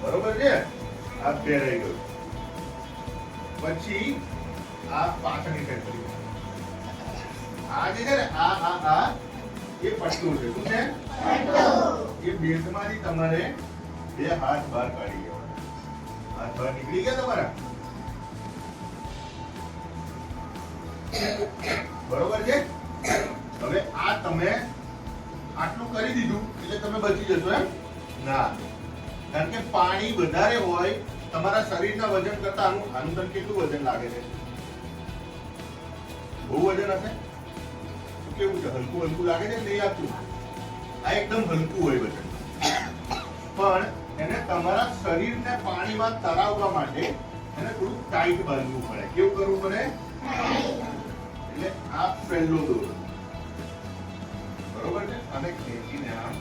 બરોબર છે? આ પહેરાઈ ગયું. પછી આ પાછળની સાઈડ કરી. આ જે છે ને આ એ પટ્ટું છે. શું છે? પટ્ટું. એ બેલ્ટમાંથી તમારે બે હાથ બહાર કાઢી લેવાના. હાથ બહાર નીકળી ગયા તમારા? બરોબર છે? હવે આ તમે આટલું કરી દીધું એટલે તમે બચી જશો એમ? ના, કારણ કે પાણી વધારે હોય તમારા શરીરના વજન કરતા આનું તને કેટલું વજન લાગે છે? બહુ વજન હશે? કેવું છે? હલકું હલકું લાગે છે? નહીં લાગતું? આ એકદમ હલકું હોય વજન, પણ એને તમારા શરીરને પાણીમાં તરાવવા માટે એને થોડું ટાઈટ બાંધવું પડે. કેવું કરવું પડે? એટલે આ પહેલો દોરો, બરોબર છે? અને ખેંચીને આમ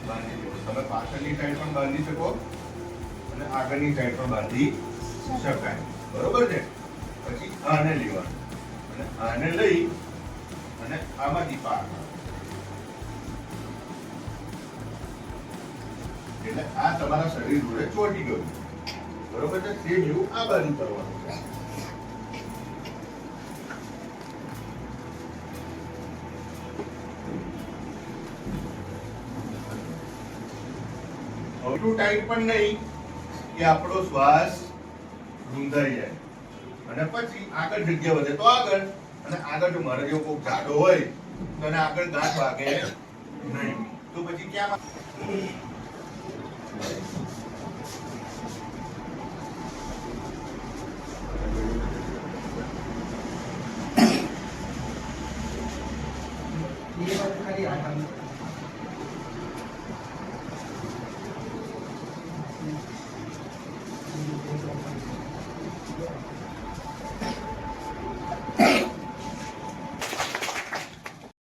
બાંધી દો. તમે પાછળની સાઈડ પણ બાંધી શકો અને આગળની સાઈડ પણ બાંધી શકાય. બરોબર છે? પછી આને લેવાનું અને આને લઈ અને આમાંથી પાર એટલે આ તમારા શરીર જોડે ચોંટી ગયું. બરોબર છે? સેમ એવું આ બાજુ કરવાનું છે. એટલું ટાઈટ પણ નહીં કે આપણો શ્વાસ રૂંધાઈ જાય. અને પછી આગળ જગ્યા વધે તો આગળ, અને આગળ જો મારે જેવો કોઈ જાડો હોય તો એને આગળ ગાંઠ વાગે નહીં, તો પછી ક્યાં